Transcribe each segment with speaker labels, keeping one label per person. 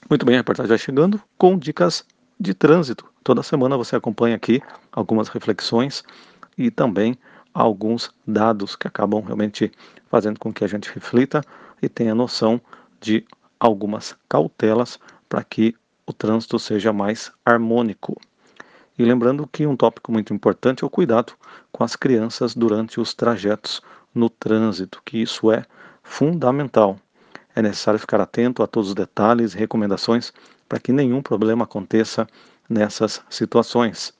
Speaker 1: Muito bem, a reportagem vai chegando com dicas de trânsito. Toda semana você acompanha aqui algumas reflexões e também alguns dados que acabam realmente fazendo com que a gente reflita e tenha noção de algumas cautelas para que o trânsito seja mais harmônico. E lembrando que um tópico muito importante é o cuidado com as crianças durante os trajetos no trânsito, que isso é fundamental. É necessário ficar atento a todos os detalhes e recomendações para que nenhum problema aconteça nessas situações.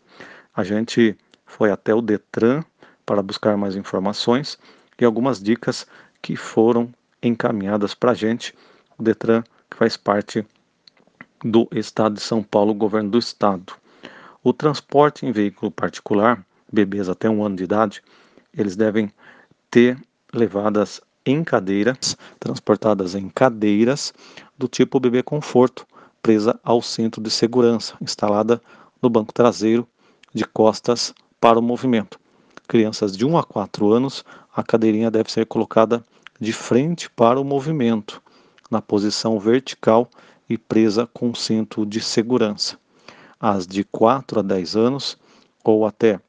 Speaker 1: A gente foi até o Detran para buscar mais informações e algumas dicas que foram encaminhadas para a gente. O Detran, que faz parte do Estado de São Paulo, governo do Estado. O transporte em veículo particular, bebês até 1 ano de idade, eles devem ter levadas em cadeiras, transportadas em cadeiras do tipo bebê conforto, presa ao cinto de segurança, instalada no banco traseiro de costas para o movimento. Crianças de 1 a 4 anos, a cadeirinha deve ser colocada de frente para o movimento, na posição vertical e presa com cinto de segurança. As de 4 a 10 anos, ou até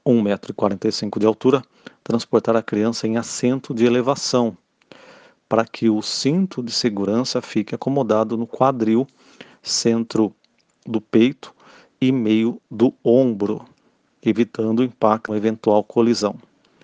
Speaker 1: 1,45 m de altura, transportar a criança em assento de elevação, para que o cinto de segurança fique acomodado no quadril, centro do peito e meio do ombro, evitando o impacto, uma eventual colisão.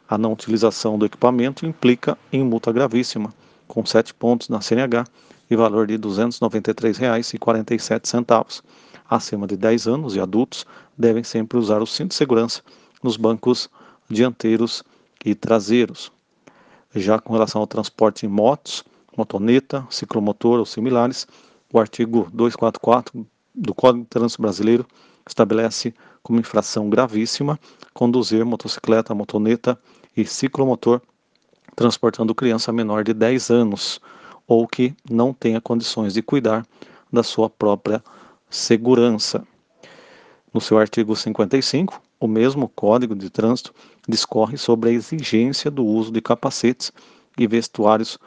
Speaker 1: A não utilização do equipamento implica em multa gravíssima, com 7 pontos na CNH e valor de R$ 293,47. Acima de 10 anos e adultos devem sempre usar o cinto de segurança nos bancos dianteiros e traseiros. Já com relação ao transporte em motos, motoneta, ciclomotor ou similares, o artigo 244 do Código de Trânsito Brasileiro estabelece como infração gravíssima conduzir motocicleta, motoneta e ciclomotor transportando criança menor de 10 anos ou que não tenha condições de cuidar da sua própria segurança. No seu artigo 55, o mesmo Código de Trânsito discorre sobre a exigência do uso de capacetes e vestuários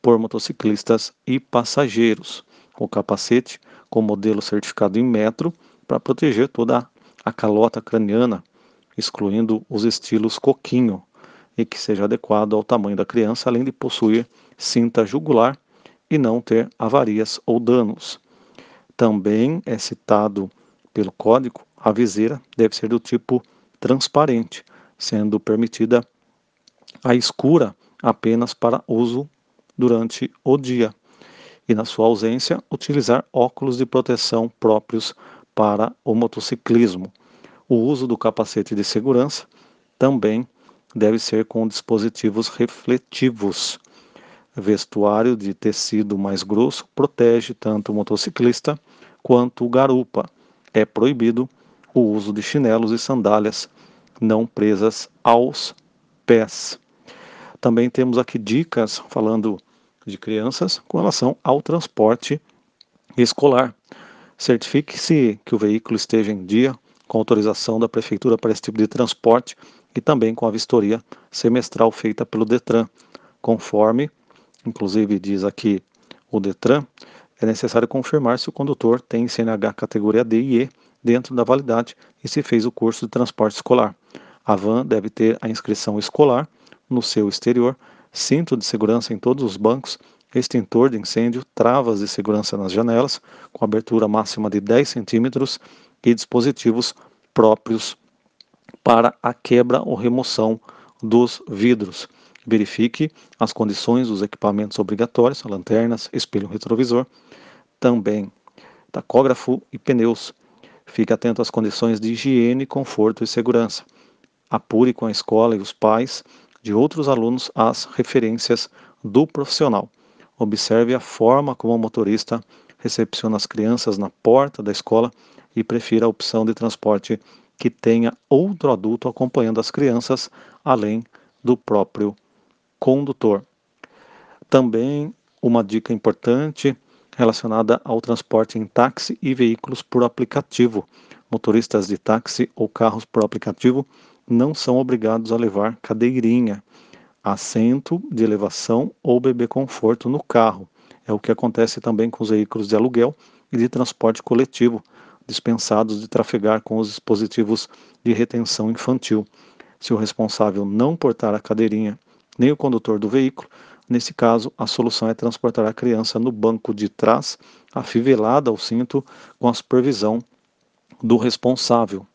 Speaker 1: por motociclistas e passageiros. O capacete, com modelo certificado em metro, para proteger toda a calota craniana, excluindo os estilos coquinho, e que seja adequado ao tamanho da criança, além de possuir cinta jugular e não ter avarias ou danos. Também é citado pelo código, a viseira deve ser do tipo transparente, sendo permitida a escura apenas para uso durante o dia. E na sua ausência, utilizar óculos de proteção próprios para o motociclismo. O uso do capacete de segurança também deve ser com dispositivos refletivos. Vestuário de tecido mais grosso protege tanto o motociclista quanto o garupa. É proibido o uso de chinelos e sandálias não presas aos pés. Também temos aqui dicas falando de crianças com relação ao transporte escolar. Certifique-se que o veículo esteja em dia, com autorização da prefeitura para esse tipo de transporte e também com a vistoria semestral feita pelo Detran, conforme, inclusive diz aqui o Detran, é necessário confirmar se o condutor tem CNH categoria D e E dentro da validade e se fez o curso de transporte escolar. A van deve ter a inscrição escolar no seu exterior, cinto de segurança em todos os bancos, extintor de incêndio, travas de segurança nas janelas, com abertura máxima de 10 centímetros e dispositivos próprios para a quebra ou remoção dos vidros. Verifique as condições dos equipamentos obrigatórios, lanternas, espelho retrovisor, também tacógrafo e pneus. Fique atento às condições de higiene, conforto e segurança. Apure com a escola e os pais de outros alunos as referências do profissional. Observe a forma como o motorista recepciona as crianças na porta da escola e prefira a opção de transporte que tenha outro adulto acompanhando as crianças, além do próprio condutor. Também uma dica importante relacionada ao transporte em táxi e veículos por aplicativo. Motoristas de táxi ou carros por aplicativo não são obrigados a levar cadeirinha, assento de elevação ou bebê conforto no carro. É o que acontece também com os veículos de aluguel e de transporte coletivo, dispensados de trafegar com os dispositivos de retenção infantil. Se o responsável não portar a cadeirinha nem o condutor do veículo, nesse caso, a solução é transportar a criança no banco de trás, afivelada ao cinto, com a supervisão do responsável.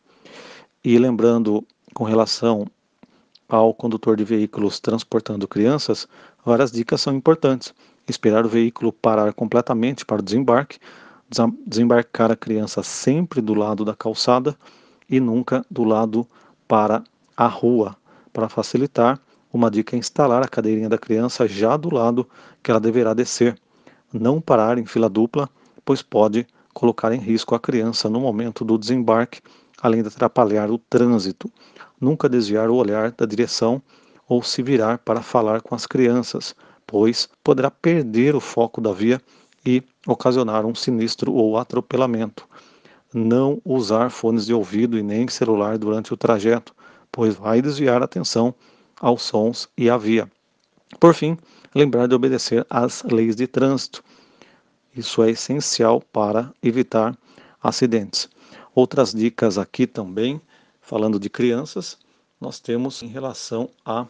Speaker 1: E lembrando, com relação ao condutor de veículos transportando crianças, várias dicas são importantes. Esperar o veículo parar completamente para o desembarque, desembarcar a criança sempre do lado da calçada e nunca do lado para a rua. Para facilitar, uma dica é instalar a cadeirinha da criança já do lado que ela deverá descer. Não parar em fila dupla, pois pode colocar em risco a criança no momento do desembarque, além de atrapalhar o trânsito. Nunca desviar o olhar da direção ou se virar para falar com as crianças, pois poderá perder o foco da via e ocasionar um sinistro ou atropelamento. Não usar fones de ouvido e nem celular durante o trajeto, pois vai desviar a atenção aos sons e à via. Por fim, lembrar de obedecer às leis de trânsito. Isso é essencial para evitar acidentes. Outras dicas aqui também, falando de crianças, nós temos em relação a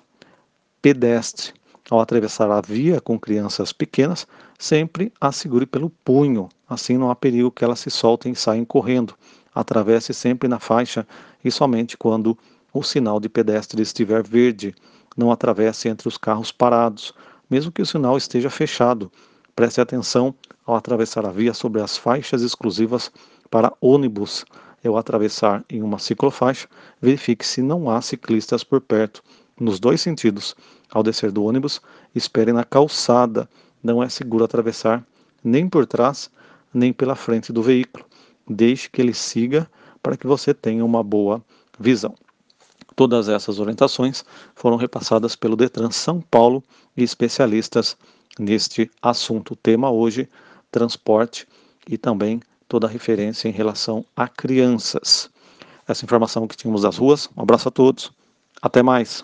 Speaker 1: pedestre. Ao atravessar a via com crianças pequenas, sempre a segure pelo punho, assim não há perigo que elas se soltem e saiam correndo. Atravesse sempre na faixa e somente quando o sinal de pedestre estiver verde. Não atravesse entre os carros parados, mesmo que o sinal esteja fechado. Preste atenção ao atravessar a via sobre as faixas exclusivas para ônibus. Ao atravessar em uma ciclofaixa, verifique se não há ciclistas por perto, nos dois sentidos. Ao descer do ônibus, espere na calçada. Não é seguro atravessar nem por trás, nem pela frente do veículo. Deixe que ele siga para que você tenha uma boa visão. Todas essas orientações foram repassadas pelo Detran São Paulo e especialistas neste assunto. O tema hoje, transporte e também toda a referência em relação a crianças. Essa informação que tínhamos das ruas. Um abraço a todos. Até mais.